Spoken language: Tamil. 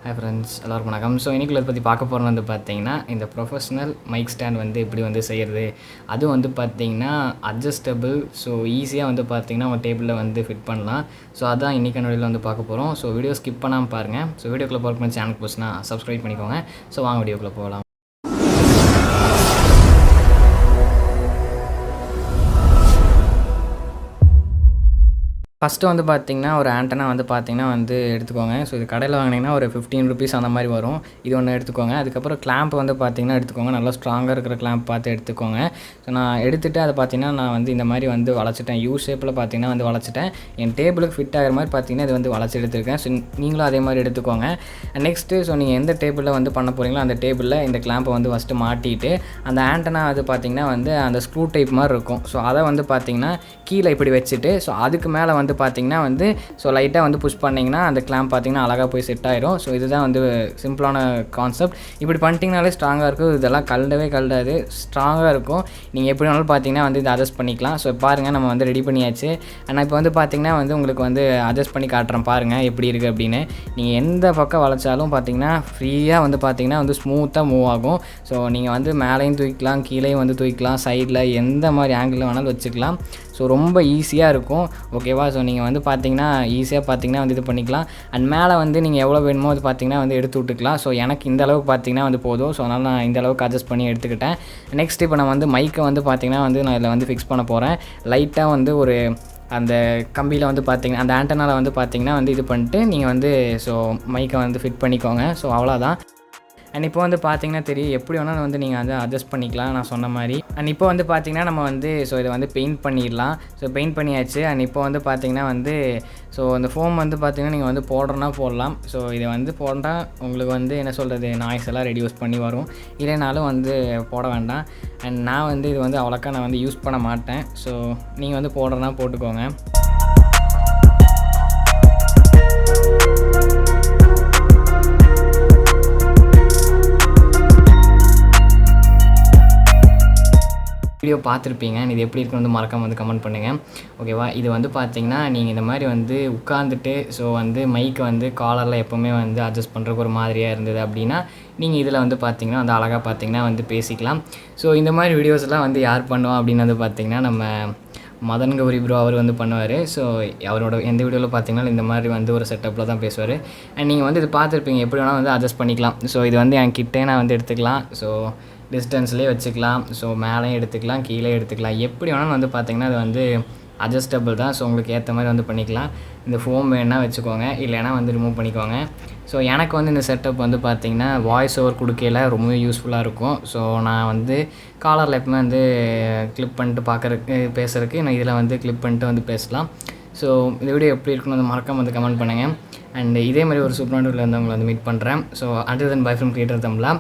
ஹாய் ஃப்ரெண்ட்ஸ், எல்லோருக்கும் வணக்கம். ஸோ இன்றைக்குள்ள பற்றி பார்க்க போகிறது வந்து பார்த்திங்கன்னா, இந்த ப்ரொஃபஷ்னல் மைக் ஸ்டாண்ட் வந்து எப்படி வந்து செய்கிறது, அதுவும் வந்து பார்த்திங்கன்னா அட்ஜஸ்டபிள். ஸோ ஈஸியாக வந்து பார்த்திங்கன்னா உங்கள் டேபிளில் வந்து ஃபிட் பண்ணலாம். ஸோ அதான் இன்றைக்கான வீடியோவில் வந்து பார்க்க போகிறோம். ஸோ வீடியோ ஸ்கிப் பண்ணாமல் பாருங்கள். ஸோ வீடியோக்குள்ளே போகிறதுக்கு சேனலுக்கு போச்சுன்னா சப்ஸ்கிரைப் பண்ணிக்கோங்க. ஸோ வாங்க வீடியோக்குள்ளே போகலாம். ஃபஸ்ட்டு வந்து பார்த்திங்கன்னா ஒரு ஆண்டனா வந்து பார்த்திங்கன்னா வந்து எடுத்துக்கோங்க. ஸோ இது கடையில் வாங்கினீங்கன்னா ஒரு ₹15 அந்த மாதிரி வரும். இது ஒன்று எடுத்துக்கோங்க. அதுக்கப்புறம் கிளாம்ப் வந்து பார்த்திங்கன்னா எடுத்துக்கோங்க. நல்லா ஸ்ட்ராங்காக இருக்கிற கிளாம்ப் பார்த்து எடுத்துக்கோங்க. ஸோ நான் எடுத்துகிட்டு அதை பார்த்திங்கன்னா நான் வந்து இந்த மாதிரி வந்து வளைச்சிட்டேன். யூ ஷேப்பில் பார்த்திங்கன்னா வந்து வளைச்சிட்டேன். என் டேபிளுக்கு ஃபிட் ஆகிற மாதிரி பார்த்திங்கன்னா இது வந்து வளைச்சி எடுத்துருக்கேன். ஸோ நீங்களும் அதே மாதிரி எடுத்துக்கோங்க. நெக்ஸ்ட்டு ஸோ நீங்கள் எந்த டேபிளில் வந்து பண்ண போகிறீங்களோ அந்த டேபிளில் இந்த கிளாம்பை வந்து ஃபஸ்ட்டு மாட்டிட்டு அந்த ஆண்டனா அது பார்த்திங்கன்னா வந்து அந்த ஸ்க்ரூ டைப் மாதிரி இருக்கும். ஸோ அதை வந்து பார்த்திங்கன்னா கீழே இப்படி வச்சுட்டு ஸோ அதுக்கு மேலே வந்து பார்த்திங்கன்னா வந்து ஸோ லைட்டாக வந்து புஷ் பண்ணிங்கன்னா அந்த கிளாம்ப் பார்த்திங்கன்னா அழகாக போய் செட் ஆயிரும். ஸோ இதுதான் வந்து சிம்பிளான கான்செப்ட். இப்படி பண்ணிட்டீங்கனாலே ஸ்ட்ராங்காக இருக்கும். இதெல்லாம் கழடாது ஸ்ட்ராங்காக இருக்கும். நீங்கள் எப்படி வேணாலும் பார்த்திங்கன்னா வந்து இதை அட்ஜஸ்ட் பண்ணிக்கலாம். ஸோ பாருங்கள், நம்ம வந்து ரெடி பண்ணியாச்சு. ஆனால் இப்போ வந்து பார்த்திங்கன்னா வந்து உங்களுக்கு வந்து அட்ஜஸ்ட் பண்ணி காட்டுறேன் பாருங்கள் எப்படி இருக்குது அப்படின்னு. நீங்கள் எந்த பக்கம் வளைச்சாலும் பார்த்திங்கன்னா ஃப்ரீயாக வந்து பார்த்திங்கன்னா வந்து ஸ்மூத்தாக மூவ் ஆகும். ஸோ நீங்கள் வந்து மேலேயும் தூக்கிக்கலாம், கீழேயும் வந்து தூக்கிக்கலாம், சைடில் எந்த மாதிரி ஆங்கிளில் வேணாலும் வச்சுக்கலாம். ஸோ ரொம்ப ஈஸியாக இருக்கும். ஓகேவா? ஸோ நீங்கள் வந்து பார்த்திங்கன்னா ஈஸியாக பார்த்திங்கன்னா வந்து இது பண்ணிக்கலாம். அண்ட் மேலே வந்து நீங்கள் எவ்வளோ வேணுமோ அது பார்த்திங்கன்னா வந்து எடுத்து விட்டுக்கலாம். ஸோ எனக்கு இந்த அளவுக்கு பார்த்திங்கன்னா வந்து போதும். ஸோ அதனால் நான் இந்த அளவுக்கு அட்ஜஸ்ட் பண்ணி எடுத்துக்கிட்டேன். நெக்ஸ்ட் இப்போ நான் வந்து மைக்கை வந்து பார்த்திங்கன்னா வந்து நான் இதில் வந்து ஃபிக்ஸ் பண்ண போகிறேன். லைட்டாக வந்து ஒரு அந்த கம்பியில் வந்து பார்த்திங்கன்னா அந்த ஆண்டனாவில் வந்து பார்த்திங்கன்னா வந்து இது பண்ணிட்டு நீங்கள் வந்து ஸோ மைக்கை வந்து ஃபிட் பண்ணிக்கோங்க. ஸோ அவ்வளோதான். அண்ட் இப்போ வந்து பார்த்திங்கன்னா தெரியும் எப்படி வேணாலும் வந்து நீங்கள் வந்து அட்ஜஸ்ட் பண்ணிக்கலாம் நான் சொன்ன மாதிரி. அண்ட் இப்போ வந்து பார்த்திங்கன்னா நம்ம வந்து ஸோ இதை வந்து பெயிண்ட் பண்ணிடலாம். ஸோ பெயிண்ட் பண்ணியாச்சு. அண்ட் இப்போ வந்து பார்த்திங்கன்னா வந்து ஸோ அந்த ஃபோம் வந்து பார்த்திங்கன்னா நீங்கள் வந்து போடுறனா போடலாம். ஸோ இதை வந்து போட்டால் உங்களுக்கு வந்து என்ன சொல்கிறது, நாய்ஸ் எல்லாம் ரெடியூஸ் பண்ணி வரும். இல்லைனாலும் வந்து போட வேண்டாம். அண்ட் நான் வந்து இது வந்து அவ்வளோக்கா நான் வந்து யூஸ் பண்ண மாட்டேன். ஸோ நீங்கள் வந்து போடுறனா போட்டுக்கோங்க. வீடியோ பார்த்துருப்பீங்க. இது எப்படி இருக்குன்னு வந்து மறக்காமல் வந்து கமெண்ட் பண்ணுங்கள். ஓகேவா? இது வந்து பார்த்திங்கன்னா நீங்கள் இந்த மாதிரி வந்து உட்காந்துட்டு ஸோ வந்து மைக்கை வந்து காலரில் எப்போவுமே வந்து அட்ஜஸ்ட் பண்ணுறதுக்கு ஒரு மாதிரியாக இருந்தது அப்படின்னா நீங்கள் இதில் வந்து பார்த்திங்கன்னா வந்து அழகாக பார்த்திங்கன்னா வந்து பேசிக்கலாம். ஸோ இந்த மாதிரி வீடியோஸ்லாம் வந்து யார் பண்ணுவோம் அப்படின்னு வந்து பார்த்திங்கன்னா நம்ம மதன் கௌரி ப்ரோ அவர் வந்து பண்ணுவார். ஸோ அவரோட எந்த வீடியோவில் பார்த்திங்கன்னா இந்த மாதிரி வந்து ஒரு செட்டப்பில் தான் பேசுவார். அண்ட் நீங்கள் வந்து இது பார்த்துருப்பீங்க எப்படி வேணால் வந்து அட்ஜஸ்ட் பண்ணிக்கலாம். ஸோ இது வந்து என் கிட்டே நான் வந்து எடுத்துக்கலாம். ஸோ டிஸ்டன்ஸ்லேயே வச்சுக்கலாம். ஸோ மேலேயும் எடுத்துக்கலாம், கீழே எடுத்துக்கலாம். எப்படி வேணாலும் வந்து பார்த்திங்கன்னா அது வந்து அட்ஜஸ்டபிள் தான். ஸோ உங்களுக்கு ஏற்ற மாதிரி வந்து பண்ணிக்கலாம். இந்த ஃபோம் வேணால் வச்சுக்கோங்க, இல்லைனா வந்து ரிமூவ் பண்ணிக்கோங்க. ஸோ எனக்கு வந்து இந்த செட்டப் வந்து பார்த்திங்கன்னா வாய்ஸ் ஓவர் கொடுக்கையில் ரொம்பவே யூஸ்ஃபுல்லாக இருக்கும். ஸோ நான் வந்து காலரில் எப்பவுமே வந்து கிளிப் பண்ணிட்டு பார்க்குறதுக்கு பேசுகிறதுக்கு நான் இதில் வந்து கிளிப் பண்ணிட்டு வந்து பேசலாம். ஸோ இந்த வீடியோ எப்படி இருக்குன்னு வந்து மறக்காம வந்து கமெண்ட் பண்ணுங்கள். அண்ட் இதே மாதிரி ஒரு சூப்பரான வீடியோவில் வந்து உங்களை வந்து மீட் பண்ணுறேன். So until then by from creator Tamizha.